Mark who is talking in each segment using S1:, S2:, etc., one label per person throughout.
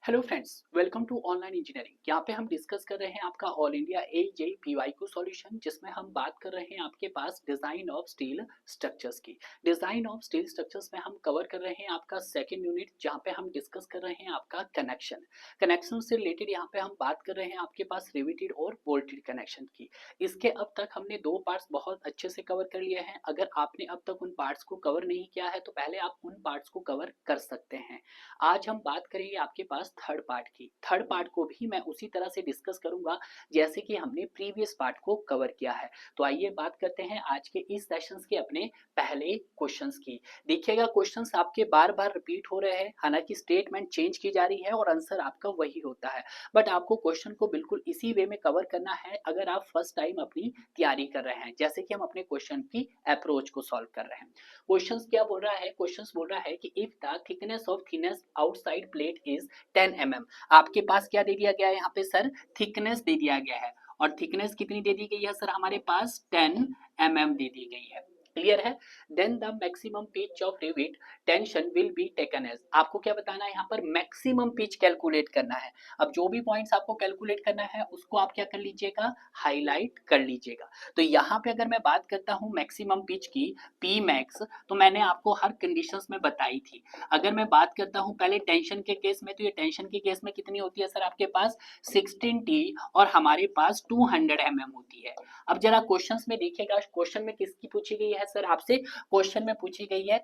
S1: Hello friends, welcome to online engineering. यहाँ पे हम डिस्कस कर रहे हैं आपका all India AJE PYQ solution, जिसमें हम बात कर रहे हैं आपके पास डिजाइन ऑफ स्टील स्ट्रक्चर्स की। डिजाइन ऑफ स्टील स्ट्रक्चर्स में हम कवर कर रहे हैं आपका सेकंड यूनिट, जहाँ पे हम डिस्कस कर रहे हैं आपका कनेक्शन से रिलेटेड। यहाँ पे हम बात कर रहे हैं आपके पास रिवेटेड और बोल्टेड कनेक्शन की। इसके अब तक हमने दो पार्ट्स बहुत अच्छे से कवर कर लिए हैं। अगर आपने अब तक उन पार्ट्स को कवर नहीं किया है तो पहले आप उन पार्ट्स को कवर कर सकते हैं। आज हम बात करेंगे आपके पास थर्ड पार्ट की। थर्ड पार्ट को भी मैं उसी तरह से डिस्कस करूंगा जैसे कि हमने प्रीवियस पार्ट को कवर किया है। तो आइए बात करते हैं आज के इस सेशंस के अपने पहले क्वेश्चंस की। देखिएगा, क्वेश्चंस आपके बार बार रिपीट हो रहे हैं, हालांकि स्टेटमेंट चेंज की जा रही है और आंसर आपका वही होता है, बट आपको क्वेश्चन को बिल्कुल इसी वे में कवर करना है अगर आप फर्स्ट टाइम अपनी तैयारी कर रहे हैं, जैसे कि हम अपने क्वेश्चन की अप्रोच को सॉल्व कर रहे हैं। क्वेश्चंस क्या बोल रहा है? क्वेश्चंस बोल रहा है कि if the thickness of thinnest outside plate is 10 mm। आपके पास क्या दे दिया गया है यहाँ पे सर? थिकनेस दे दिया गया है, और थिकनेस कितनी दे दी गई है सर? हमारे पास 10 mm दे दी गई है। क्लियर है? Then the maximum pitch of rivet tension will be taken as. आपको क्या बताना है यहाँ पर? मैक्सिमम पिच कैलकुलेट करना है। अब जो भी पॉइंट्स आपको कैलकुलेट करना है उसको आप क्या कर लीजिएगा? हाईलाइट कर लीजिएगा। तो यहाँ पे अगर मैं बात करता हूँ मैक्सिमम पिच की, पी मैक्स, तो मैंने आपको हर कंडीशंस में बताई थी। अगर मैं बात करता हूँ पहले टेंशन के केस में, तो ये टेंशन के केस में कितनी होती है सर? आपके पास 16T और हमारे पास 200 mm होती है। अब जरा क्वेश्चंस में देखिएगा, क्वेश्चन में किसकी पूछी गई है सर आपसे? क्वेश्चन में पूछी गई है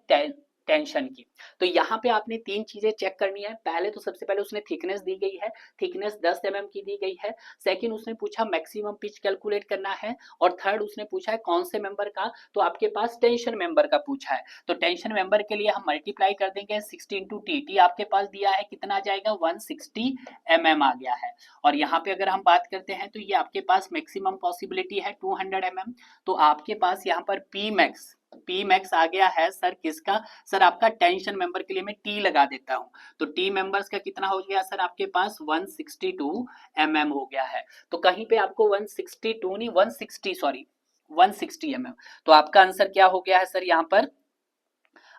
S1: टेंशन की। तो यहाँ पे आपने तीन चीजें चेक करनी है। पहले तो सबसे पहले उसने थिकनेस दी गई है, थिकनेस 10 mm की दी गई है। सेकंड उसने पूछा मैक्सिमम पिच कैलकुलेट करना है, और थर्ड उसने पूछा है कौन से मेंबर का? तो आपके पास टेंशन मेंबर का पूछा है। तो टेंशन मेंबर के लिए हम मल्टीप्लाई कर देंगे 60 इंटू टी आपके पास दिया है, कितना आ जाएगा? 160 mm आ गया है। और यहाँ पे अगर हम बात करते हैं तो ये आपके पास मैक्सिमम पॉसिबिलिटी है 200 mm। तो आपके पास यहाँ पर पी मैक्स आ गया है सर किसका? सर आपका टेंशन मेंबर के लिए मैं टी लगा देता हूं, तो टी मेंबर्स का कितना हो गया सर? आपके पास 162 mm हो गया है। तो कहीं पे आपको 162 नहीं, 160 सॉरी 160 mm। तो आपका आंसर क्या हो गया है सर? यहाँ पर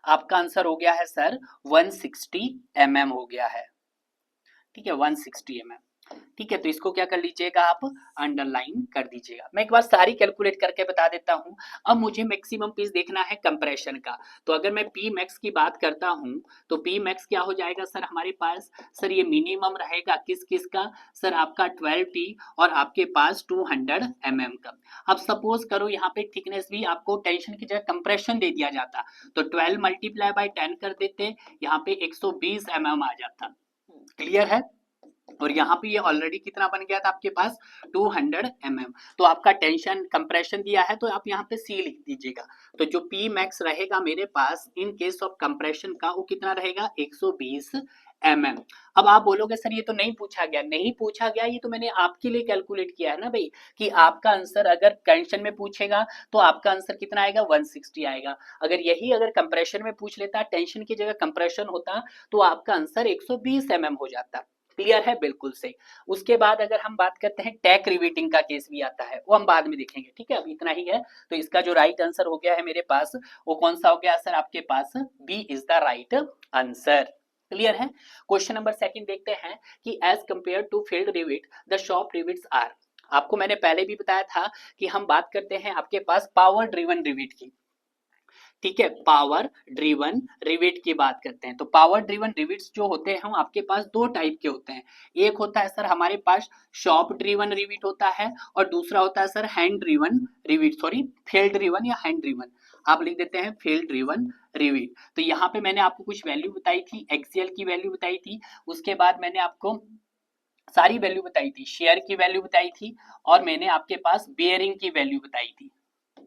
S1: आपका आंसर हो गया है सर 160 mm हो गया है। ठीक है, 160 mm। ठीक है, तो इसको क्या कर लीजिएगा आप? अंडरलाइन कर दीजिएगा। मैं एक बार सारी कैलकुलेट करके बता देता हूं। अब मुझे मैक्सिमम पीस देखना है कंप्रेशन का। तो अगर मैं पी मैक्स की बात करता हूं तो पी मैक्स क्या हो जाएगा सर हमारे पास? सर ये मिनिमम रहेगा किस किस का? सर आपका 12T और आपके पास 200 mm का। अब सपोज करो यहाँ पे थिकनेस भी आपको टेंशन की जगह कंप्रेशन दे दिया जाता, तो 12 मल्टीप्लाई बाई 10 कर देते, यहाँ पे 120 mm आ जाता। क्लियर है? और यहाँ पे ये ऑलरेडी कितना बन गया था आपके पास? 200 mm। तो आपका टेंशन कंप्रेशन दिया है तो आप यहाँ पे सी लिख दीजिएगा। तो जो पी मैक्स रहेगा मेरे पास इन केस ऑफ कंप्रेशन का, वो कितना रहेगा? 120 mm। अब आप बोलोगे सर ये तो नहीं पूछा गया। नहीं पूछा गया, ये तो मैंने आपके लिए कैलकुलेट किया है ना भाई, कि आपका आंसर अगर टेंशन में पूछेगा तो आपका आंसर कितना आएगा? 160 आएगा। अगर कंप्रेशन में पूछ लेता, टेंशन की जगह कंप्रेशन होता, तो आपका आंसर 120 mm हो जाता। क्लियर है? बिल्कुल सही। उसके बाद अगर हम बात करते हैं टैक रिवेटिंग का केस भी आता है, वो हम बाद में देखेंगे। ठीक है, अब इतना ही है। तो इसका जो राइट आंसर हो गया है मेरे पास, वो कौन सा हो गया सर? आपके पास B is the right answer. Clear है? क्वेश्चन नंबर सेकंड देखते हैं कि as compare to field rivet the shop rivets are. आपको मैंने पहले भी बताया था कि हम बात करते हैं आपके पास पावर ड्रिवन रिवेट की। ठीक है, पावर ड्रिवन रिवेट की बात करते हैं। तो पावर ड्रिवन रिवेट्स जो होते हैं आपके पास दो टाइप के होते हैं। एक होता है सर हमारे पास शॉप ड्रिवन रिवेट होता है, और दूसरा होता है sir hand driven rivet, sorry field driven या हैंड ड्रिवन। आप लिख देते हैं फील्ड ड्रिवन रिवेट। तो यहाँ पे मैंने आपको कुछ वैल्यू बताई थी, एक्सीएल की वैल्यू बताई थी, उसके बाद मैंने आपको सारी वैल्यू बताई थी, शेयर की वैल्यू बताई थी, और मैंने आपके पास बेयरिंग की वैल्यू बताई थी।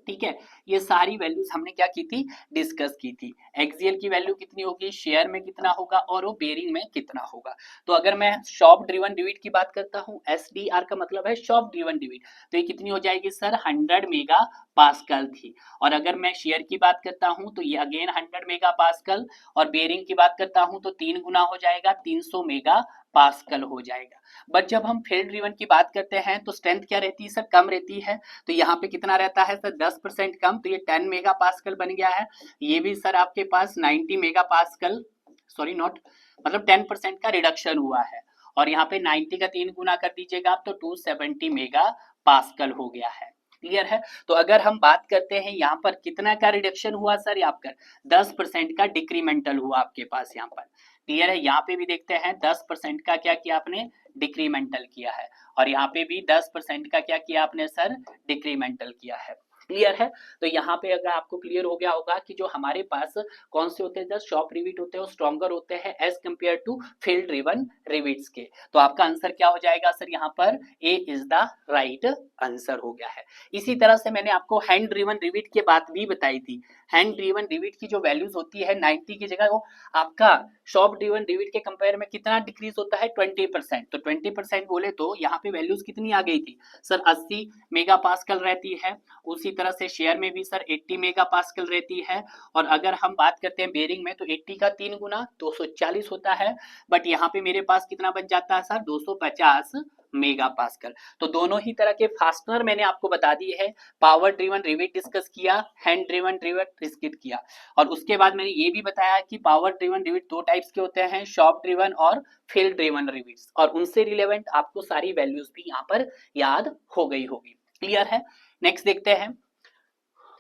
S1: ठीक है, ये सारी वैल्यूज हमने क्या की थी? डिस्कस की थी। एक्सीएल की वैल्यू कितनी होगी, शेयर में कितना होगा, और वो बेरिंग में कितना होगा। तो अगर मैं शॉप ड्रिवन डिविड की बात करता हूँ, एसडीआर का मतलब है शॉप ड्रिवन डिविड, तो ये कितनी हो जाएगी सर? 100 मेगा पास्कल थी। और अगर मैं शेयर की बात करता हूँ तो ये अगेन 100 मेगा पास्कल, और बेरिंग की बात करता हूँ तो 3 गुना हो जाएगा, 300 मेगा पास्कल हो जाएगा। बट जब हम फील्ड ड्रिवन की बात करते हैं तो स्ट्रेंथ क्या रहती है सर? कम रहती है। तो यहाँ पे कितना रहता है सर? 10% कम, तो ये 10 मेगा पास्कल बन गया है। ये भी सर आपके पास 90 मेगा पास्कल, सॉरी नॉट मतलब 10% का रिडक्शन हुआ है। और यहाँ पे 90 का 3 गुना कर दीजिएगा आप तो 270 मेगा पास्कल हो गया है। क्लियर है? तो अगर हम बात करते हैं यहाँ पर कितना का रिडक्शन हुआ सर, यहाँ पर 10% का डिक्रीमेंटल हुआ आपके पास यहाँ पर। क्लियर है? यहाँ पे भी देखते हैं 10% का क्या किया आपने, डिक्रीमेंटल किया है। और यहाँ पे भी 10% का क्या किया आपने सर, डिक्रीमेंटल किया है। क्लियर है? तो यहाँ पे अगर आपको क्लियर हो गया होगा कि जो हमारे पास कौन से होते हैं, जो शॉप रिविट होते हैं वो स्ट्रॉन्गर होते हैं as compare to field driven rivets के। तो आपका आंसर क्या हो जाएगा सर, यहाँ पर ए इज द राइट आंसर हो गया है। इसी तरह से मैंने आपको हैंड ड्रिवन रिविट की बात भी बताई थी। हैंड ड्रिवन रिविट की जो वैल्यूज होती है 90 की जगह वो आपका शॉप ड्रिवन रिविट के कंपेयर में कितना डिक्रीज होता है, 20%। तो 20% बोले तो यहाँ पे वैल्यूज कितनी आ गई थी सर, 80 मेगा पास्कल रहती है। उसी तरह से शेयर में भी सर 80 मेगा पास्कल रहती है। और अगर हम बात करते हैं बेरिंग में तो 80 का 3 गुना 240 होता है। बट यहाँ पे मेरे पास कितना बच जाता है सर, 250 मेगा पास्कल। तो दोनों ही तरह के फास्टनर मैंने आपको बता दिए है। पावर ड्रिवन रिविट डिस्कस किया, हैंड ड्रिवन रिविट डिस्कस किया। और उसके बाद मैंने ये भी बताया कि पावर ड्रिवन रिविट दो टाइप्स के होते हैं, शॉप ड्रिवन और फील्ड ड्रिवन रिविट्स। और उनसे रिलेवेंट आपको सारी वैल्यूज भी यहाँ पर याद हो गई होगी। क्लियर है? नेक्स्ट देखते हैं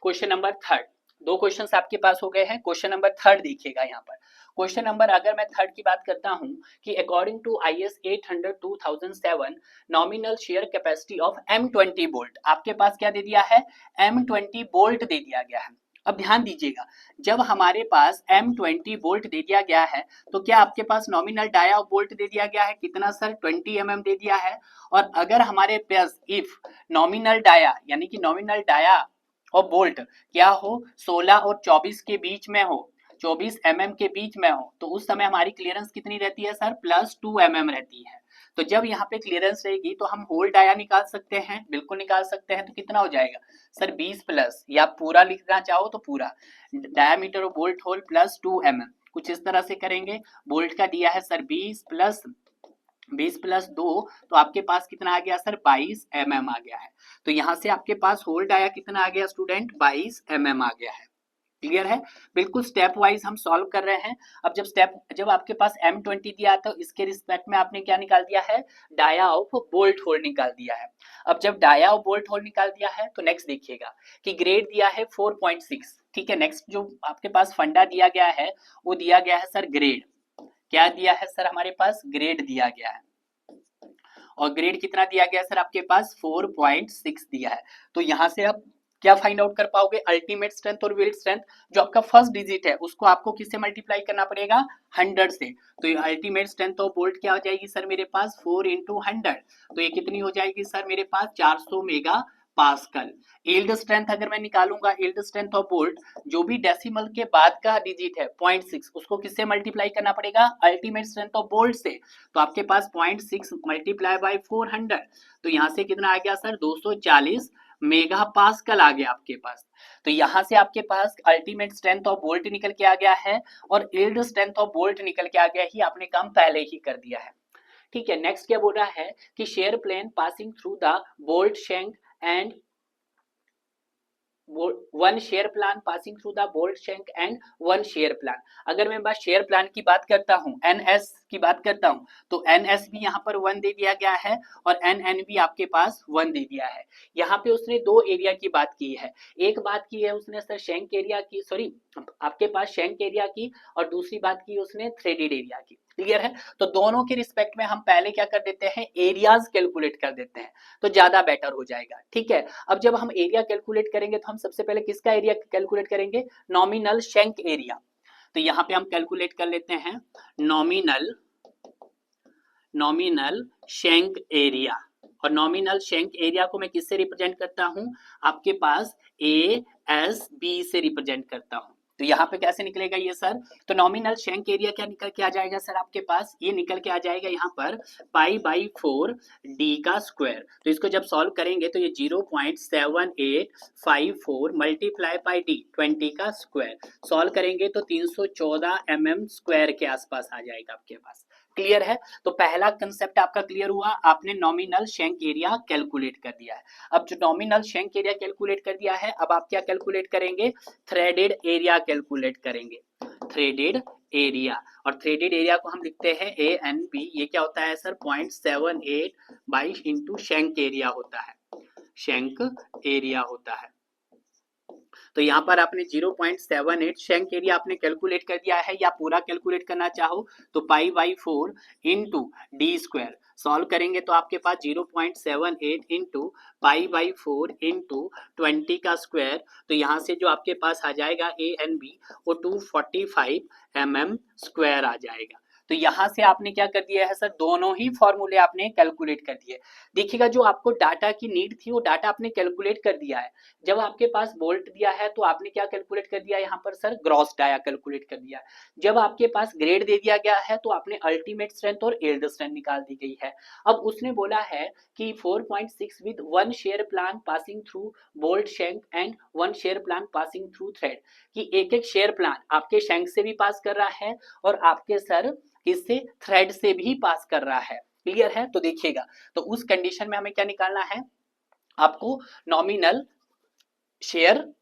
S1: क्वेश्चन नंबर थर्ड। दो क्वेश्चंस आपके पास हो गए हैं। क्वेश्चन नंबर थर्ड देखिएगा यहाँ पर। क्वेश्चन नंबर अगर मैं थर्ड की बात करता हूं कि according to IS 800 2007 nominal shear capacity of M20 bolt, आपके पास क्या दे दिया है, M20 बोल्ट दे दिया गया है। अब ध्यान दीजिएगा, जब हमारे पास M20 वोल्ट दे दिया गया है तो क्या आपके पास नॉमिनल डाया वोल्ट दे दिया गया है, कितना सर, 20 mm दे दिया है। और अगर हमारे पास इफ नॉमिनल डाया यानी कि नॉमिनल डाया और बोल्ट क्या हो 16 और 24 के बीच में हो, 24 mm के बीच में हो, तो उस समय हमारी क्लियरेंस कितनी रहती है सर, +2 mm रहती है। तो जब यहाँ पे क्लियरेंस रहेगी तो हम होल डाया निकाल सकते हैं, बिल्कुल निकाल सकते हैं। तो कितना हो जाएगा सर, 20 प्लस, या पूरा लिखना चाहो तो पूरा diameter of bolt hole +2 mm, कुछ इस तरह से करेंगे। बोल्ट का दिया है सर 20 प्लस 2, तो आपके पास कितना आ गया सर, 22 mm आ गया है। तो यहाँ से आपके पास होल डाया कितना आ गया स्टूडेंट, 22 mm आ गया है। क्लियर है? बिल्कुल स्टेप वाइज हम सॉल्व कर रहे हैं। अब जब आपके पास M20 दिया तो इसके रिस्पेक्ट में आपने क्या निकाल दिया है, डाया ऑफ बोल्ट होल निकाल दिया है। अब जब डाया ऑफ बोल्ट होल निकाल दिया है तो नेक्स्ट देखिएगा कि ग्रेड दिया है 4.6। ठीक है, नेक्स्ट जो आपके पास फंडा दिया गया है वो दिया गया है सर ग्रेड। क्या दिया है सर, हमारे पास ग्रेड दिया गया है। और ग्रेड कितना दिया गया सर, आपके पास 4.6 दिया है। तो यहां से आप क्या फाइंड आउट कर पाओगे, अल्टीमेट स्ट्रेंथ और वेट स्ट्रेंथ। जो आपका फर्स्ट डिजिट है उसको आपको किससे मल्टीप्लाई करना पड़ेगा, 100 से। तो ये अल्टीमेट स्ट्रेंथ ऑफ बोल्ट क्या हो जाएगी सर, मेरे पास 4 × 100। तो ये कितनी हो जाएगी सर, मेरे पास 400 मेगा पास्कल। यील्ड स्ट्रेंथ अगर मैं निकालूंगा, यील्ड स्ट्रेंथ ऑफ बोल्ट, जो भी डेसिमल के बाद का डिजिट है 0.6, उसको किससे मल्टीप्लाई करना पड़ेगा, अल्टीमेट स्ट्रेंथ ऑफ बोल्ट से। तो आपके पास 0.6 मल्टीप्लाई बाय 400, तो यहाँ से कितना आ गया सर, 240 मेगा पास्कल आ गया आपके पास। तो यहाँ से आपके पास अल्टीमेट स्ट्रेंथ ऑफ बोल्ट निकल के आ गया है और यील्ड स्ट्रेंथ ऑफ बोल्ट निकल के आ गया ही, आपने काम पहले ही कर दिया है। ठीक है, नेक्स्ट क्या बोल रहा है कि shear plane passing through the bolt shank and one shear plane passing through the bolt shank and one shear plane. अगर मैं बस शेयर प्लान की बात करता हूं, NS की बात करता हूं, तो NS भी यहाँ पर 1 दे दिया गया है और NN भी आपके पास 1 दे दिया है। यहाँ पे उसने दो एरिया की बात की है। एक बात की है उसने सर शेंक एरिया की, सॉरी आपके पास शेंक एरिया की, और दूसरी बात की उसने थ्रेडेड एरिया की। क्लियर है? तो दोनों के रिस्पेक्ट में हम पहले क्या कर देते हैं, एरियाज कैलकुलेट कर देते हैं, तो ज्यादा बेटर हो जाएगा। ठीक है, अब जब हम एरिया कैलकुलेट करेंगे तो हम सबसे पहले किसका एरिया कैलकुलेट करेंगे, नॉमिनल शेंक एरिया। तो यहाँ पे हम कैलकुलेट कर लेते हैं नॉमिनल शेंक एरिया। और नॉमिनल शेंक एरिया को मैं किससे रिप्रेजेंट करता हूं, आपके पास ASB से रिप्रेजेंट करता हूं। तो यहाँ पे कैसे निकलेगा ये सर, तो नॉमिनल शेंक एरिया क्या निकल के आ जाएगा सर, आपके पास ये निकल के आ जाएगा यहाँ पर π/4 d का स्क्वायर। तो इसको जब सॉल्व करेंगे तो ये 0.7854 मल्टीप्लाई बाई d 20 का स्क्वायर, सॉल्व करेंगे तो 314 mm स्क्वायर के आसपास आ जाएगा आपके पास। क्लियर है? तो पहला कंसेप्ट आपका क्लियर हुआ, आपने नॉमिनल शेंक एरिया कैलकुलेट कर दिया है। अब जो नॉमिनल शेंक एरिया कैलकुलेट कर दिया है, अब आप क्या कैलकुलेट करेंगे, थ्रेडेड एरिया कैलकुलेट करेंगे। थ्रेडेड एरिया, और थ्रेडेड एरिया को हम लिखते हैं ANB। ये क्या होता है sir, 0.78 by into shank area होता है, शेंक एरिया होता है। तो यहाँ पर आपने 0.78 शेंक एरिया आपने कैलकुलेट कर दिया है, या पूरा कैलकुलेट करना चाहो तो pi by 4 into D square solve करेंगे तो आपके पास 0.78 इंटू पाई बाई 4 इंटू 20 का स्क्वायर, तो यहाँ से जो आपके पास आ जाएगा ANB वो 245 mm स्क्वायर आ जाएगा। तो यहाँ से आपने क्या कर दिया है सर, दोनों ही फॉर्मूले आपने कैलकुलेट कर दिए। देखिएगा जो आपको डाटा की नीड थी वो डाटा आपने कैलकुलेट कर दिया है। जब आपके पास बोल्ट दिया है तो आपने क्या कैलकुलेट कर दिया यहाँ पर सर, ग्रॉस डाया कैलकुलेट कर दिया। जब आपके पास ग्रेड दे दिया गया है तो आपने अल्टीमेट स्ट्रेंथ और यील्ड स्ट्रेंथ निकाल दी गई है। अब उसने बोला है कि 4.6 with 1 share plane passing through bolt shank and 1 share plane passing through thread, कि एक एक शेयर प्लान आपके शेंक से भी पास कर रहा है और आपके सर इससे थ्रेड से भी पास कर रहा है। क्लियर है? तो देखिएगा, तो उस कंडीशन में हमें क्या निकालना है, आपको नॉमिनल शेयर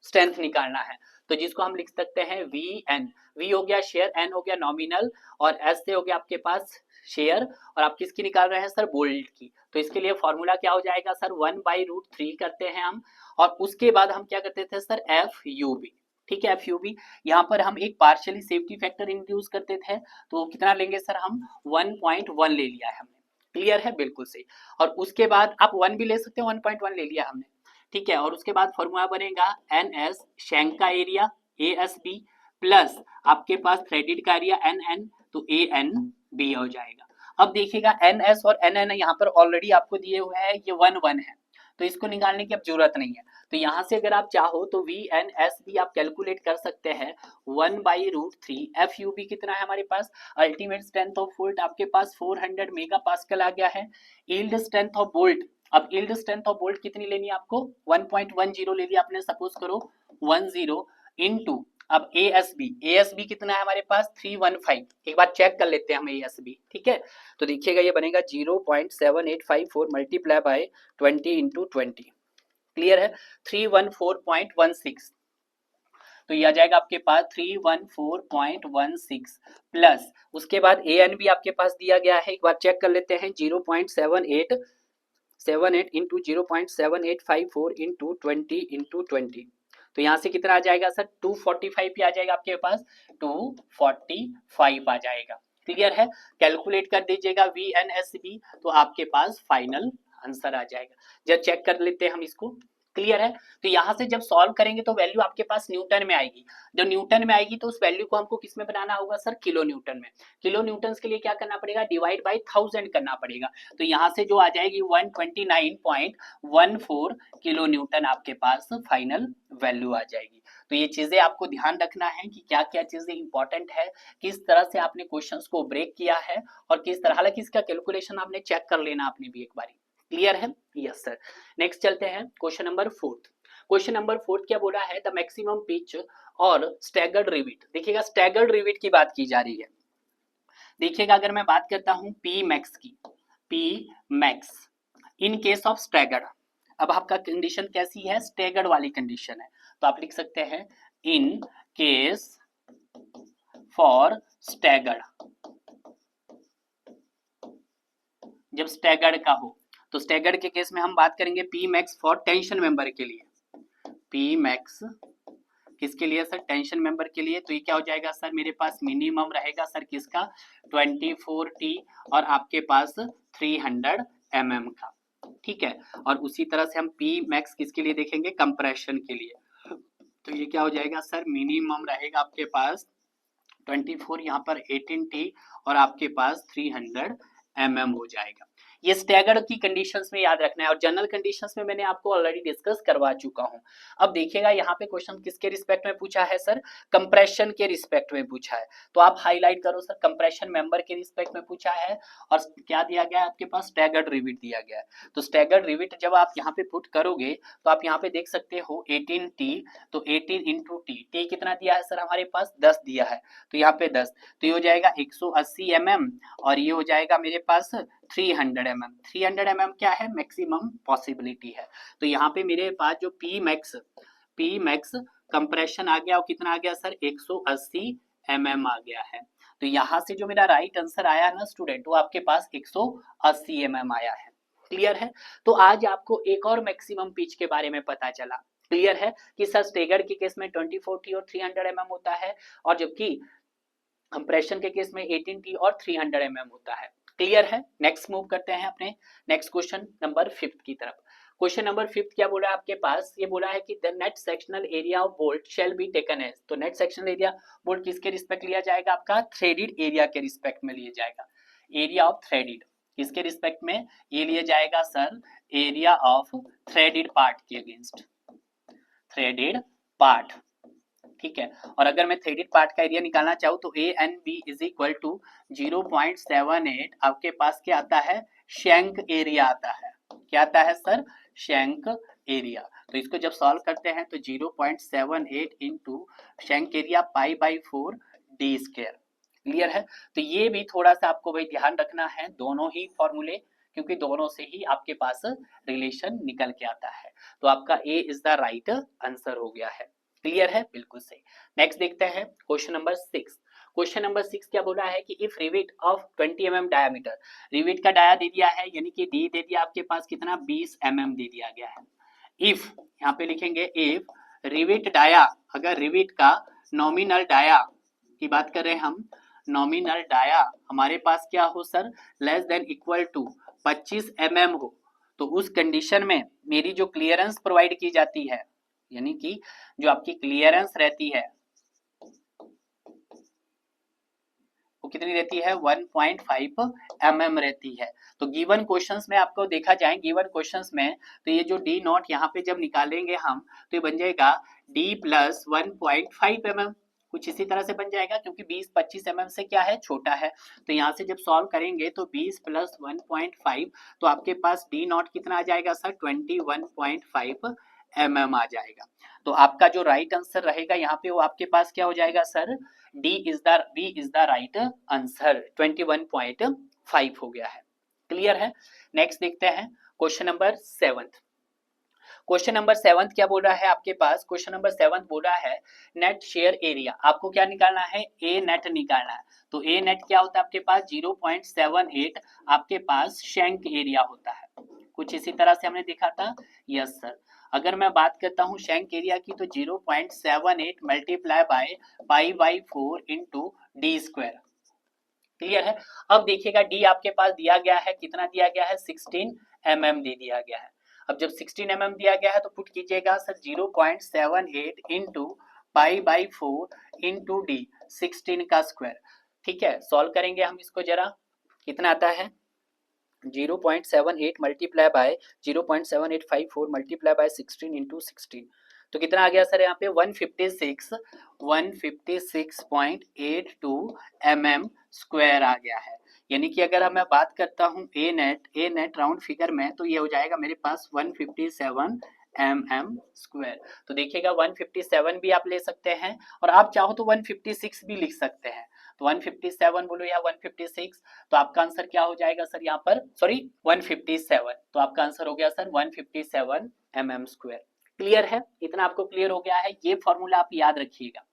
S1: स्ट्रेंथ निकालना है। तो जिसको हम लिख सकते हैं VN, V हो गया शेयर, N हो गया नॉमिनल, और S से हो गया आपके पास शेयर, और आप किसकी निकाल रहे हैं सर, बोल्ट की। तो इसके लिए फॉर्मूला क्या हो जाएगा सर, 1/√3 करते हैं हम, और उसके बाद हम क्या करते थे सर, FUB। ठीक है, FUB यहाँ पर हम एक पार्शियली सेफ्टी फैक्टर इंट्रोड्यूस करते थे, तो कितना लेंगे सर हम, 1.1 ले लिया है हमने। क्लियर है, बिल्कुल सही। और उसके बाद आप 1 भी ले सकते हैं, 1.1 ले लिया हमने। ठीक है, और उसके बाद फॉर्मूला बनेगा NS शेंक का एरिया ASB प्लस आपके पास थ्रेडेड का एरिया NN, तो ANB हो जाएगा। अब देखिएगा NS और NN यहाँ पर ऑलरेडी आपको दिए हुए हैं, ये 1 है, तो इसको निकालने की अब जरूरत नहीं है। तो यहाँ से अगर आप चाहो तो VNSB आप कैलकुलेट कर सकते हैं 1/√3। FUB कितना है हमारे पास, अल्टीमेट स्ट्रेंथ ऑफ बोल्ट आपके पास 400 मेगा पास्कल आ गया है। यील्ड स्ट्रेंथ ऑफ बोल्ट, अब यील्ड स्ट्रेंथ ऑफ बोल्ट कितनी लेनी है आपको, 1.10 ले लिया आपने, सपोज करो 10 इनटू, अब ASB कितना है हमारे पास 315, एक बार चेक कर लेते हैं हम ASB। ठीक है, तो देखिएगा ये बनेगा 0.7854 मल्टीप्लाई बाय 20 इंटू 20। क्लियर है, 314.16, तो ये आ जाएगा आपके पास 314.16 प्लस उसके बाद ANB आपके पास दिया गया है, एक बार चेक कर लेते हैं, 0.78 इंटू 0.7854 इंटू 20 इंटू 20, तो यहाँ से कितना आ जाएगा सर, 245 पे आ जाएगा आपके पास, 245 आ जाएगा। क्लियर है, कैलकुलेट कर दीजिएगा VNSB, तो आपके पास फाइनल आंसर आ जाएगा। जब चेक कर लेते हैं हम इसको। क्लियर है, तो यहाँ से जब सॉल्व करेंगे तो वैल्यू आपके पास न्यूटन में आएगी। जब न्यूटन में आएगी तो उस वैल्यू को हमको किस में बनाना होगा सर, किलो न्यूटन में। किलो न्यूटन के लिए क्या करना पड़ेगा, डिवाइड बाय 1000 करना पड़ेगा। तो यहाँ से जो आ जाएगी 129.14 किलो न्यूटन आपके पास फाइनल वैल्यू आ जाएगी। तो ये चीजें आपको ध्यान रखना है कि क्या क्या चीजें इंपॉर्टेंट है, किस तरह से आपने क्वेश्चंस को ब्रेक किया है, और किस तरह, हालांकि इसका कैलकुलेशन आपने चेक कर लेना आपने भी एक बारी। क्लियर है, यस सर। नेक्स्ट चलते हैं क्वेश्चन नंबर 4। क्वेश्चन नंबर 4 क्या बोला है, द मैक्सिमम पिच और स्टैगर्ड रिविट। देखिएगा स्टैगर्ड रिविट की बात की जा रही है। देखिएगा अगर मैं बात करता हूं P मैक्स की, P max in case of staggered, अब आपका कंडीशन कैसी है, स्टैगर्ड वाली कंडीशन है, तो आप लिख सकते हैं इन केस फॉर स्टैगर्ड, जब स्टैगर्ड का हो, तो स्टैगर्ड के केस में हम बात करेंगे P max for tension member के लिए, P मैक्स किसके लिए सर, टेंशन मेंबर के लिए। तो ये क्या हो जाएगा सर, मेरे पास मिनिमम रहेगा सर किसका, 24T, और आपके पास 300 mm का। ठीक है, और उसी तरह से हम P मैक्स किसके लिए देखेंगे, कंप्रेशन के लिए। तो ये क्या हो जाएगा सर, मिनिमम रहेगा आपके पास 24, यहाँ पर 18T, और आपके पास 300 mm हो जाएगा। ये स्टैगर्ड की कंडीशंस में याद रखना है, और जनरल कंडीशंस में मैंने आपको ऑलरेडी डिस्कस करवा चुका हूं। अब देखिएगा यहाँ पे क्वेश्चन किसके रिस्पेक्ट में पूछा है सर, कंप्रेशन के रिस्पेक्ट में पूछा है, तो आप हाईलाइट करो सर, कंप्रेशन मेंबर के रिस्पेक्ट में पूछा है, और क्या दिया गया है आपके पास, स्टैगर्ड रिविट दिया गया है। तो स्टैगर्ड रिविट जब आप यहाँ पे पुट करोगे तो आप यहाँ पे देख सकते हो 18T, तो 18 इंटू टी कितना दिया है सर हमारे पास, 10 दिया है, तो यहाँ पे 10, तो ये हो जाएगा 180 mm, और ये हो जाएगा मेरे पास 300 mm। 300 mm क्या है, मैक्सिमम पॉसिबिलिटी है। तो यहाँ पे मेरे पास जो P मैक्स कंप्रेशन आ गया, और कितना आ गया सर, 180 mm आ गया है। तो यहाँ से जो मेरा राइट आंसर आया ना स्टूडेंट, वो आपके पास 180 mm आया है। क्लियर है? तो आज आपको एक और मैक्सिमम पिच के बारे में पता चला। क्लियर है कि सर स्टेगर के केस में 2040 और 300 mm होता है, और जबकि कंप्रेशन के केस में 18T और 300 mm होता है। क्लियर है? नेक्स्ट मूव करते हैं अपने नेक्स्ट क्वेश्चन नंबर 5 की तरफ। क्वेश्चन नंबर 5 क्या बोला है आपके पास? ये बोला है कि the net sectional area of bolt shall be taken as. तो नेट सेक्शनल एरिया बोल्ट किसके रिस्पेक्ट लिया जाएगा? आपका थ्रेडेड एरिया के रिस्पेक्ट में लिया जाएगा। एरिया ऑफ थ्रेडेड किसके रिस्पेक्ट में ये लिया जाएगा sir? Area of threaded part के अगेंस्ट, थ्रेडेड पार्ट। ठीक है, और अगर मैं थ्रेडेड पार्ट का एरिया निकालना चाहूँ तो A n b is equal to 0.78 आपके पास क्या आता है? शैंक एरिया आता है। क्या आता है सर? Shank area. तो इसको जब सॉल्व करते हैं तो 0.78 इंटू शैंक एरिया पाई/4 डी स्क्वायर। क्लियर है? तो ये भी थोड़ा सा आपको भाई ध्यान रखना है, दोनों ही फॉर्मूले, क्योंकि दोनों से ही आपके पास रिलेशन निकल के आता है। तो आपका ए इज द राइट आंसर हो गया है। क्लियर है? बिल्कुल सही। नेक्स्ट देखते हैं क्वेश्चन नंबर 6। क्वेश्चन नंबर 6 क्या बोला है कि if rivet of 20 mm diameter, rivet का डाया दे दिया है, यानी कि डी दे दिया आपके पास कितना? 20 mm दे दिया गया है। इफ यहाँ पे लिखेंगे इफ रिवेट डाया, अगर रिवेट का नॉमिनल डाया की बात कर रहे हैं हम, नॉमिनल डाया हमारे पास क्या हो sir? Less than equal to 25 mm हो, तो उस कंडीशन में मेरी जो क्लियरेंस प्रोवाइड की जाती है, यानी कि जो आपकी क्लियरेंस रहती है वो कितनी रहती है? 1.5 mm रहती है। तो गिवन क्वेश्चंस में आपको देखा जाए, गिवन क्वेश्चंस में तो ये जो डी नॉट यहाँ पे जब निकालेंगे हम तो ये बन जाएगा डी प्लस 1.5 mm, कुछ इसी तरह से बन जाएगा, क्योंकि 20-25 mm से क्या है? छोटा है। तो यहाँ से जब सॉल्व करेंगे तो 20 प्लस 1.5 तो आपके पास डी नॉट कितना आ जाएगा सर? 21.5 mm आ जाएगा। तो आपका जो राइट आंसर रहेगा यहाँ पे वो आपके पास क्या हो जाएगा sir? D is the right answer, 21.5 हो गया है। क्लियर है? नेक्स्ट देखते हैं क्वेश्चन नंबर 7। क्वेश्चन नंबर 7 क्या बोल रहा है आपके पास? क्वेश्चन नंबर 7 बोल रहा है नेट शेयर एरिया। आपको क्या निकालना है? ए नेट निकालना है। तो ए नेट क्या होता है आपके पास? 0.78 आपके पास शैंक एरिया होता है। कुछ इसी तरह से हमने देखा था। Yes sir. अगर मैं बात करता हूँ शैंक एरिया की तो 0.78 मल्टीप्लाई बाय पाई/4 इंटू डी स्क्वायर। क्लियर है? अब देखिएगा डी आपके पास दिया गया है, कितना दिया गया है? 16 mm दे दिया गया है। अब जब 16 mm दिया गया है तो पुट कीजिएगा सर 0.78 इंटू पाई/4 इंटू डी, 16 का स्क्वायर। ठीक है, सॉल्व करेंगे हम इसको जरा, कितना आता है? 0.78 multiply bye 0.7854 multiply by 16 into 16, तो कितना आ गया सर यहाँ पे? 156.82 mm स्क्वायर आ गया है। यानी कि अगर मैं बात करता हूँ ए नेट राउंड फिगर में, तो ये हो जाएगा मेरे पास 157 mm स्क्वायर। तो देखिएगा 157 भी आप ले सकते हैं, और आप चाहो तो 156 भी लिख सकते हैं। तो 157 बोलो या 156, तो आपका आंसर क्या हो जाएगा सर यहाँ पर? सॉरी 157, तो आपका आंसर हो गया सर 157 mm स्क्वायर। क्लियर है? इतना आपको क्लियर हो गया है? ये फॉर्मूला आप याद रखिएगा।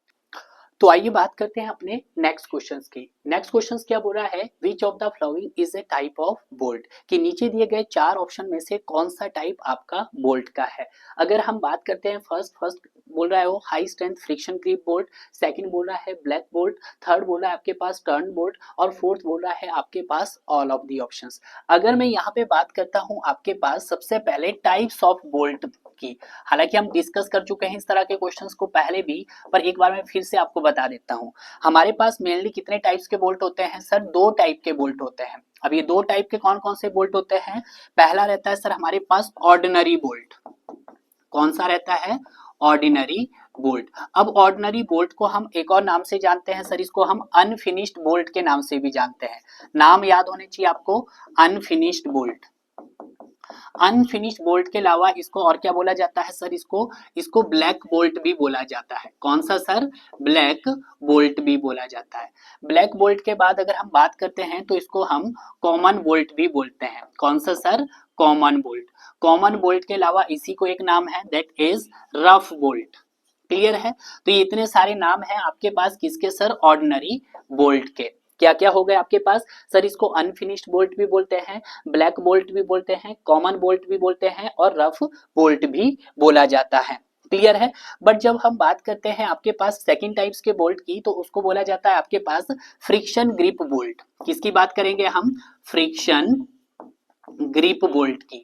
S1: तो आइए बात करते हैं अपने नेक्स्ट क्वेश्चंस की। नेक्स्ट क्वेश्चंस क्या बोल रहा है? Which of the following is a type of bolt, कि नीचे दिए गए 4 ऑप्शन में से कौन सा टाइप आपका बोल्ट का है। अगर हम बात करते हैं फर्स्ट बोल रहा है वो high strength friction grip bolt, second बोल रहा है ब्लैक बोल्ट, थर्ड बोल रहा है आपके पास टर्न बोल्ट, और फोर्थ बोल रहा है आपके पास ऑल ऑफ दी ऑप्शंस। अगर मैं यहाँ पे बात करता हूँ आपके पास सबसे पहले टाइप्स ऑफ बोल्ट की, हालांकि हम डिस्कस कर चुके हैं इस तरह के क्वेश्चंस को पहले भी, पर एक बार मैं फिर से आपको बता देता हूँ। हमारे पास मेनली कितने टाइप्स के बोल्ट होते हैं सर? 2 टाइप के बोल्ट होते हैं। अब ये 2 टाइप के कौन कौन से बोल्ट होते हैं? पहला रहता है सर हमारे पास ऑर्डिनरी बोल्ट। कौन सा रहता है? Ordinary bolt. अब ऑर्डिनरी बोल्ट को हम एक और नाम से जानते हैं सर, इसको हम अनफिनिश्ड बोल्ट के नाम से भी जानते हैं। नाम याद होने चाहिए आपको, अनफिनिश्ड बोल्ट। अनफिनिश्ड बोल्ट के अलावा इसको और क्या बोला जाता है सर? इसको ब्लैक बोल्ट भी बोला जाता है। कौन सा सर? ब्लैक बोल्ट भी बोला जाता है। ब्लैक बोल्ट के बाद अगर हम बात करते हैं तो इसको हम कॉमन बोल्ट भी बोलते हैं। कौन सा sir? Common bolt. Common bolt के अलावा इसी को एक नाम है, that is rough bolt. Clear है? तो ये इतने सारे नाम हैं आपके पास किसके सर? ऑर्डिनरी बोल्ट के। क्या क्या हो गए आपके पास सर? इसको अनफिनिश्ड बोल्ट भी बोलते हैं, ब्लैक बोल्ट भी बोलते हैं, कॉमन बोल्ट भी बोलते हैं और रफ बोल्ट भी बोला जाता है। क्लियर है? बट जब हम बात करते हैं आपके पास सेकंड टाइप्स के बोल्ट की, तो उसको बोला जाता है आपके पास फ्रिक्शन ग्रिप बोल्ट। किसकी बात करेंगे हम? फ्रिक्शन ग्रिप बोल्ट की।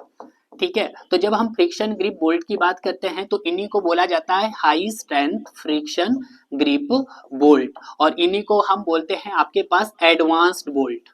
S1: ठीक है, तो जब हम फ्रिक्शन ग्रिप बोल्ट की बात करते हैं तो इन्हीं को बोला जाता है high strength friction grip bolt, और इन्हीं को हम बोलते हैं आपके पास एडवांस्ड बोल्ट।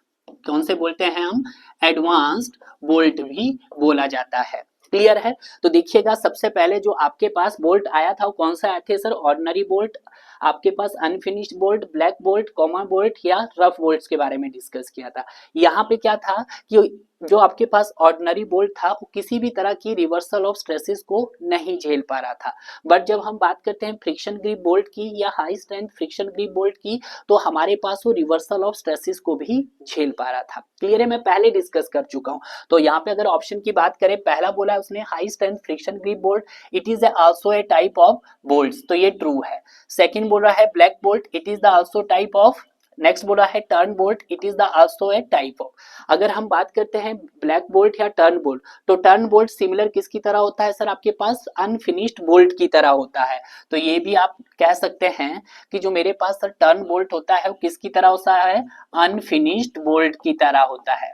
S1: कौन से बोलते हैं हम? एडवांस्ड बोल्ट भी बोला जाता है। क्लियर है? तो देखिएगा, सबसे पहले जो आपके पास बोल्ट आया था वो कौन सा आया थे सर? ऑर्डिनरी बोल्ट, आपके पास unfinished bolt, black bolt, common bolt या रफ बोल्ट्स के बारे में डिस्कस किया था। यहाँ पे क्या था कि जो आपके पास ऑर्डिनरी बोल्ट था वो किसी भी तरह की रिवर्सल ऑफ स्ट्रेसेस को नहीं झेल पा रहा था। बट जब हम बात करते हैं फ्रिक्शन ग्रिप बोल्ट की या high strength friction grip bolt की, तो हमारे पास वो रिवर्सल ऑफ स्ट्रेसेस को भी झेल पा रहा था। क्लियर है? मैं पहले डिस्कस कर चुका हूँ। तो यहाँ पे अगर ऑप्शन की बात करें, पहला बोला उसने high strength friction grip bolt, it is also a type of bolt, तो ये ट्रू है। सेकेंड बोल रहा है black bolt, it is the also type of. Next बोला है turn bolt, it is the also a type of. अगर हम बात करते हैं ब्लैक बोल्ट या टर्न बोल्ट, तो टर्न बोल्ट सिमिलर किसकी तरह होता है सर? आपके पास अनफिनिश्ड बोल्ट की तरह होता है। तो ये भी आप कह सकते हैं कि जो मेरे पास सर टर्न बोल्ट होता है वो किसकी तरह होता है? अनफिनिश्ड बोल्ट की तरह होता है।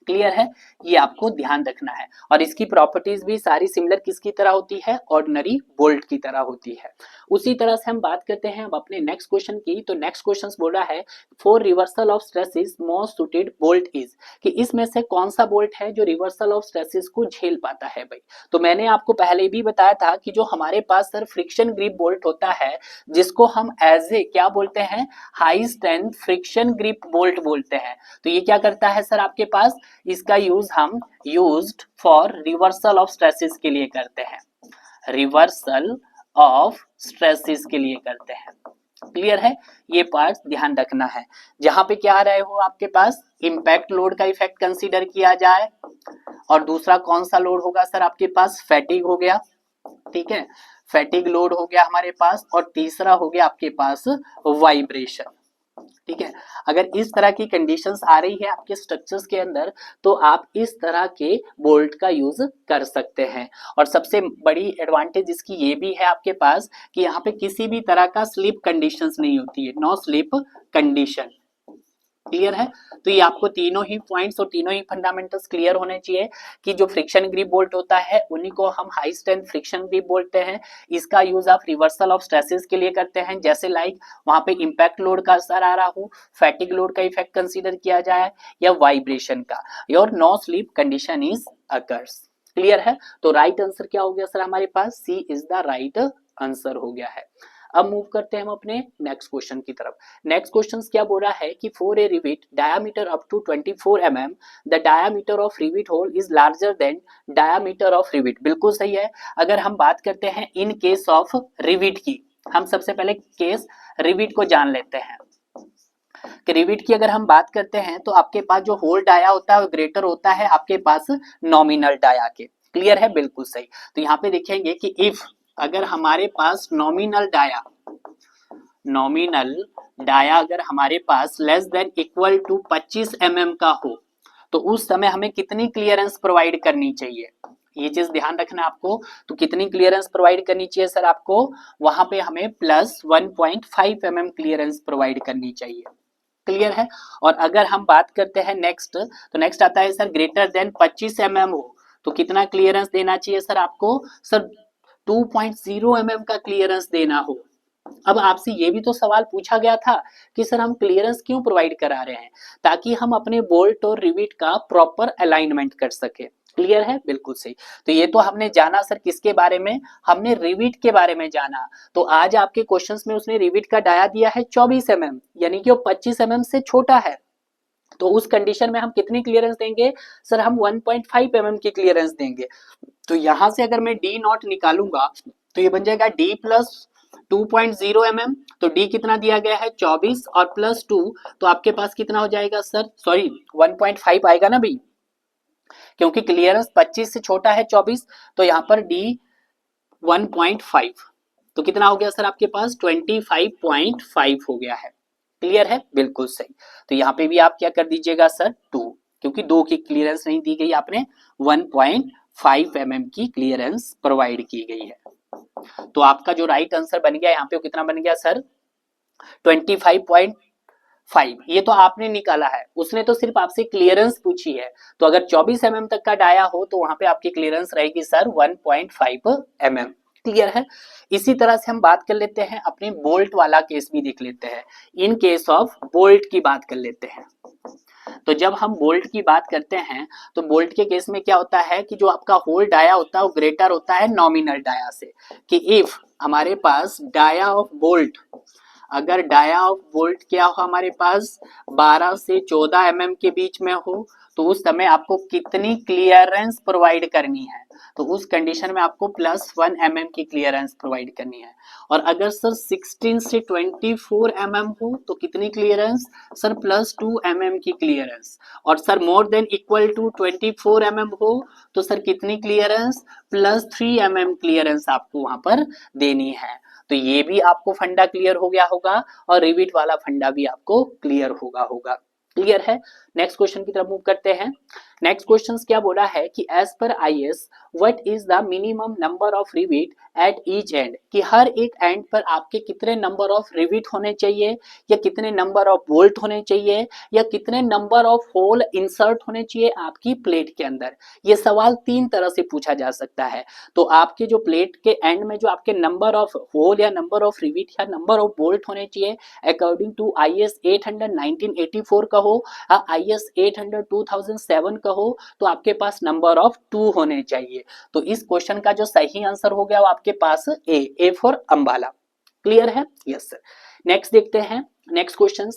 S1: क्लियर है? ये आपको ध्यान रखना है। और इसकी प्रॉपर्टीज भी सारी सिमिलर किसकी तरह होती है? ऑर्डिनरी बोल्ट की तरह होती है। उसी तरह से हम बात करते हैं अब अपने नेक्स्ट क्वेश्चन की। तो नेक्स्ट क्वेश्चन बोल रहा है for reversal of stresses most suited bolt is, कि इसमें से कौन सा बोल्ट है जो रिवर्सल ऑफ स्ट्रेसेस को झेल पाता है भाई? तो मैंने आपको पहले भी बताया था कि जो हमारे पास सर फ्रिक्शन ग्रिप बोल्ट होता है, जिसको हम एज ए क्या बोलते हैं? High strength friction grip bolt बोलते हैं। तो ये क्या करता है सर आपके पास? इसका यूज हम used for reversal of stresses के लिए करते हैं, रिवर्सल ऑफ स्ट्रेसेस के लिए करते हैं। क्लियर है? ये पार्ट ध्यान रखना है। जहां पे क्या आ रहे हो आपके पास? इंपैक्ट लोड का इफेक्ट कंसीडर किया जाए, और दूसरा कौन सा लोड होगा सर आपके पास? फैटिग हो गया। ठीक है, फैटिग लोड हो गया हमारे पास, और तीसरा हो गया आपके पास वाइब्रेशन। ठीक है, अगर इस तरह की कंडीशंस आ रही है आपके स्ट्रक्चर्स के अंदर, तो आप इस तरह के बोल्ट का यूज कर सकते हैं। और सबसे बड़ी एडवांटेज इसकी ये भी है आपके पास कि यहाँ पे किसी भी तरह का स्लिप कंडीशंस नहीं होती है, नो स्लिप कंडीशन। क्लियर है? तो ये आपको तीनों ही पॉइंट्स और तीनों ही फंडामेंटल्स क्लियर होने चाहिए कि जो फ्रिक्शन ग्रिप बोल्ट होता है उन्हीं को हम हाई स्ट्रेंथ फ्रिक्शन ग्रिप बोलते हैं। इसका यूज आप रिवर्सल ऑफ स्ट्रेसेस के लिए करते हैं, जैसे लाइक वहां पे इंपैक्ट लोड का असर आ रहा हो, फैटिग लोड का इफेक्ट कंसीडर किया जाए, या वाइब्रेशन का, और no slip condition is occurs. Clear है? तो राइट आंसर क्या हो गया सर हमारे पास? C is the right answer हो गया है। अब मूव करते हैं हम अपने नेक्स्ट क्वेश्चन की तरफ। नेक्स्ट क्वेश्चन क्या बोल रहा है कि for a rivet diameter up to 24 mm the diameter of rivet hole is larger than diameter of rivet. बिल्कुल सही है। अगर हम बात करते हैं इन केस ऑफ रिविट की, हम सबसे पहले केस रिविट को जान लेते हैं कि रिविट की अगर हम बात करते हैं तो आपके पास जो होल डाया होता है वो ग्रेटर होता है आपके पास नॉमिनल डाया के। क्लियर है? बिल्कुल सही। तो यहाँ पे देखेंगे कि इफ अगर हमारे पास नॉमिनल डाया अगर हमारे पास less than equal to 25 mm का हो, तो उस समय हमें कितनी क्लियरेंस प्रोवाइड करनी चाहिए? ये चीज ध्यान रखना आपको। तो कितनी क्लियरेंस प्रोवाइड करनी चाहिए सर आपको? वहां पे हमें प्लस 1.5 mm क्लियरेंस प्रोवाइड करनी चाहिए। क्लियर है? और अगर हम बात करते हैं नेक्स्ट, तो नेक्स्ट आता है सर ग्रेटर देन 25 mm हो, तो कितना क्लियरेंस देना चाहिए सर आपको? सर 2.0 mm का क्लियरेंस देना हो। अब आपसे ये भी तो सवाल पूछा गया था कि सर हम क्लियरेंस क्यों प्रोवाइड करा रहे हैं? ताकि हम अपने बोल्ट और रिविट का प्रॉपर अलाइनमेंट कर सके। क्लियर है? बिल्कुल सही। तो ये तो हमने जाना सर किसके बारे में? हमने रिविट के बारे में जाना। तो आज आपके क्वेश्चंस में उसने रिविट का डाया दिया है 24 mm, यानी कि वो 25 mm से छोटा है। तो उस कंडीशन में हम कितनी क्लियरेंस देंगे सर? हम 1.5 mm की क्लियरेंस देंगे। तो यहां से अगर मैं डी नॉट निकालूंगा तो ये बन जाएगा डी प्लस 2.0 mm। तो डी कितना दिया गया है? 24 और प्लस 2, तो आपके पास कितना हो जाएगा सर? सॉरी 1.5 आएगा ना भाई, क्योंकि क्लियरेंस 25 से छोटा है 24, तो यहाँ पर डी 1.5। तो कितना हो गया सर आपके पास 25.5 हो गया है। क्लियर है, बिल्कुल सही। तो यहाँ पे भी आप क्या कर दीजिएगा सर 2, क्योंकि 2 की क्लियरेंस नहीं दी गई, आपने 1.5 mm की क्लियरेंस प्रोवाइड की गई है। तो आपका जो राइट आंसर बन गया यहाँ पे कितना बन गया सर 25.5। ये तो आपने निकाला है, उसने तो सिर्फ आपसे क्लियरेंस पूछी है। तो अगर 24 mm तक का डाया हो तो वहां पे आपकी क्लियरेंस रहेगी सर 1.5 mm। क्लियर है। इसी तरह से हम बात कर लेते हैं अपने बोल्ट वाला केस भी देख लेते हैं। इन केस ऑफ बोल्ट की बात कर लेते हैं। तो जब हम बोल्ट की बात करते हैं तो बोल्ट के केस में क्या होता है कि जो आपका होल डाया होता है वो ग्रेटर होता है नॉमिनल डाया से। कि इफ हमारे पास डाया ऑफ बोल्ट, अगर डाया ऑफ बोल्ट क्या हो हमारे पास 12 से 14 mm के बीच में हो, तो उस समय आपको कितनी क्लियरेंस प्रोवाइड करनी है? तो उस कंडीशन में आपको +1 mm की क्लियरेंस प्रोवाइड करनी है। और अगर सर 16 से 24 mm हो तो कितनी क्लियरेंस? सर +2 mm की क्लियरेंस। और sir more than equal to 24 mm हो तो सर कितनी क्लियरेंस? +3 mm क्लियरेंस आपको वहां पर देनी है। तो ये भी आपको फंडा क्लियर हो गया होगा और रिविट वाला फंडा भी आपको क्लियर होगा। क्लियर है। नेक्स्ट क्वेश्चन की तरफ मूव करते हैं। नेक्स्ट क्वेश्चन क्या बोला है कि एज पर IS what is the minimum number of rivet at each end, कि हर एक एंड पर आपके कितने नंबर ऑफ रिविट होने चाहिए, या कितने नंबर ऑफ बोल्ट होने चाहिए, या कितने नंबर ऑफ होल इंसर्ट होने चाहिए आपकी प्लेट के अंदर। ये सवाल 3 तरह से पूछा जा सकता है। तो आपके जो प्लेट के एंड में जो आपके नंबर ऑफ होल या नंबर ऑफ रिविट या नंबर ऑफ बोल्ट होने चाहिए अकॉर्डिंग टू आईएस 800 1984 का हो, आईएस 800 2007 का हो, तो आपके पास नंबर ऑफ 2 होने चाहिए। तो इस क्वेश्चन का जो सही आंसर हो गया वो आपके पास ए फॉर अंबाला। क्लियर है, यस सर। नेक्स्ट देखते हैं। नेक्स्ट क्वेश्चन,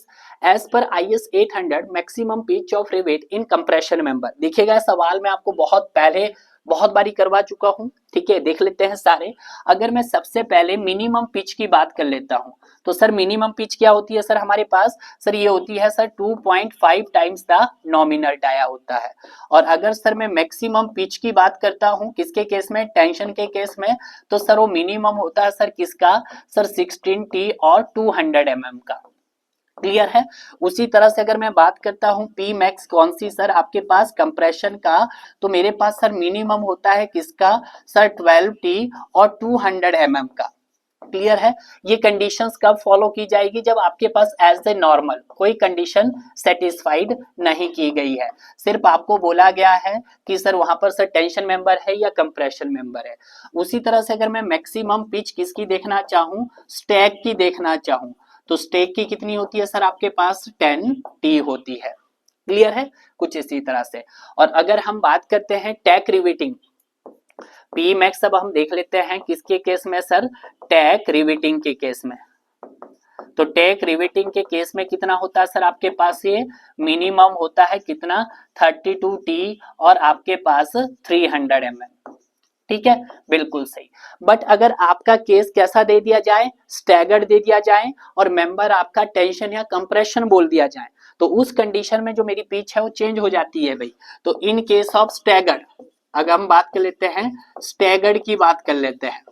S1: एज पर IS 800 maximum pitch of rivet in compression member. देखिएगा सवाल मैं आपको बहुत पहले बहुत बारी करवा चुका हूं, ठीक है, देख लेते हैं सारे। अगर मैं सबसे पहले मिनिमम पिच की बात कर लेता हूं तो सर मिनिमम पिच क्या होती है सर हमारे पास? सर ये होती है sir 2.5 times the nominal dia होता है। और अगर सर मैं मैक्सिमम पिच की बात करता हूं किसके केस में? टेंशन के केस में। तो सर वो मिनिमम होता है सर किसका? सर 16T और 200 mm का। क्लियर है। उसी तरह से अगर मैं बात करता हूं पी मैक्स कौन सी सर आपके पास कंप्रेशन का, तो मेरे पास सर मिनिमम होता है किसका? सर 12T और 200 mm का। क्लियर है। ये कंडीशंस कब फॉलो की जाएगी? जब आपके पास एज ए नॉर्मल कोई कंडीशन सेटिस्फाइड नहीं की गई है, सिर्फ आपको बोला गया है कि सर वहां पर सर टेंशन मेंबर है या कंप्रेशन मेंबर है। उसी तरह से अगर मैं मैक्सिमम पिच किसकी देखना चाहूं? स्टैक की देखना चाहूं, तो स्टैक की कितनी होती है सर आपके पास? 10T होती है। क्लियर है, कुछ इसी तरह से। और अगर हम बात करते हैं टैक रिवेटिंग, पी मैक्स अब हम देख लेते हैं किसके केस में सर? टैक रिवेटिंग के केस में। तो टैक रिवेटिंग के केस में कितना होता है सर आपके पास? ये मिनिमम होता है कितना? 32T और आपके पास 300 mm। ठीक है, बिल्कुल सही। बट अगर आपका केस कैसा दे दिया जाए? स्टैगर्ड दे दिया जाए और मेंबर आपका टेंशन या कंप्रेशन बोल दिया जाए, तो उस कंडीशन में जो मेरी पिच है वो चेंज हो जाती है भाई। तो इन केस ऑफ स्टैगर्ड अगर हम बात कर लेते हैं, स्टैगर्ड की बात कर लेते हैं,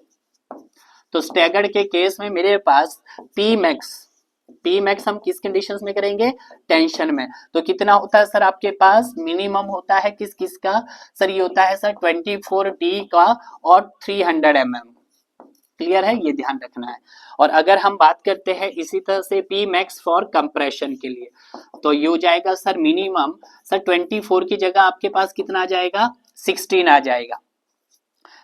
S1: तो स्टैगर्ड के केस में मेरे पास पी मैक्स हम किस कंडीशंस में करेंगे? टेंशन में। तो कितना होता है सर आपके पास? मिनिमम होता है किस किस का? सर ये होता है सर 24T का और 300 mm। क्लियर है, ये ध्यान रखना है। और अगर हम बात करते हैं इसी तरह से पी मैक्स फॉर कंप्रेशन के लिए, तो ये हो जाएगा सर मिनिमम सर 24 की जगह आपके पास कितना आ जाएगा? 16 आ जाएगा।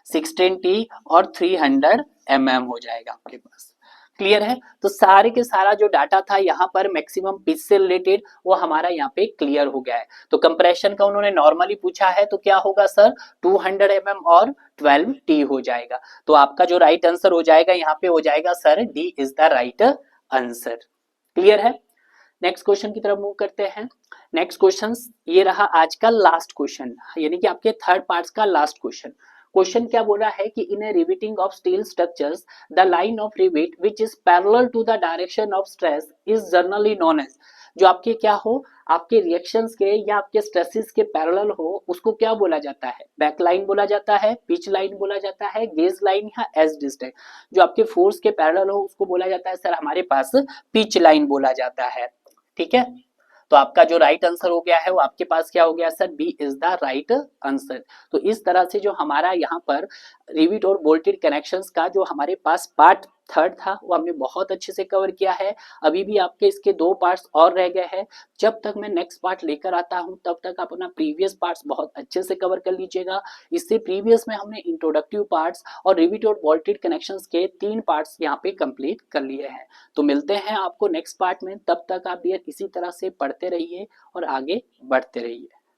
S1: 16T और 300 mm हो जाएगा आपके पास। क्लियर है। तो सारे के सारा जो डाटा था यहाँ पर मैक्सिमम पिच से रिलेटेड वो हमारा यहाँ पे क्लियर हो गया है। तो कंप्रेशन का उन्होंने नॉर्मली पूछा है तो क्या होगा सर? 200 mm और 12T हो जाएगा। तो आपका जो राइट आंसर हो जाएगा यहाँ पे हो जाएगा sir D is the right answer. Clear है। नेक्स्ट क्वेश्चन की तरफ मूव करते हैं। नेक्स्ट क्वेश्चन ये रहा आज का लास्ट क्वेश्चन, यानी कि आपके थर्ड पार्ट का लास्ट क्वेश्चन। क्वेश्चन क्या बोला है कि in a riveting of steel structures the line of rivet which is parallel to the direction of stress is generally known as. जो आपके क्या हो, आपके रिएक्शंस के या आपके स्ट्रेसेस के पैरेलल हो, उसको क्या बोला जाता है, बैक लाइन बोला जाता है, पिच लाइन बोला जाता है, गेज लाइन या एज डिस्टेंस। जो आपके फोर्स के पैरेलल हो उसको बोला जाता है सर हमारे पास पिच लाइन बोला जाता है। ठीक है, तो आपका जो राइट आंसर हो गया है वो आपके पास क्या हो गया sir, B is the right answer. तो इस तरह से जो हमारा यहाँ पर रिविट और बोल्टेड कनेक्शंस का जो हमारे पास पार्ट थर्ड था वो हमने बहुत अच्छे से कवर किया है। अभी भी आपके इसके दो पार्ट्स और रह गए हैं। जब तक मैं नेक्स्ट पार्ट लेकर आता हूं तब तक आप अपना प्रीवियस पार्ट्स बहुत अच्छे से कवर कर लीजिएगा। इससे प्रीवियस में हमने इंट्रोडक्टिव पार्ट्स और रिविट और बोल्टेड कनेक्शंस के 3 पार्ट्स यहाँ पे कंप्लीट कर लिए हैं। तो मिलते हैं आपको नेक्स्ट पार्ट में, तब तक आप ये इसी तरह से पढ़ते रहिए और आगे बढ़ते रहिए।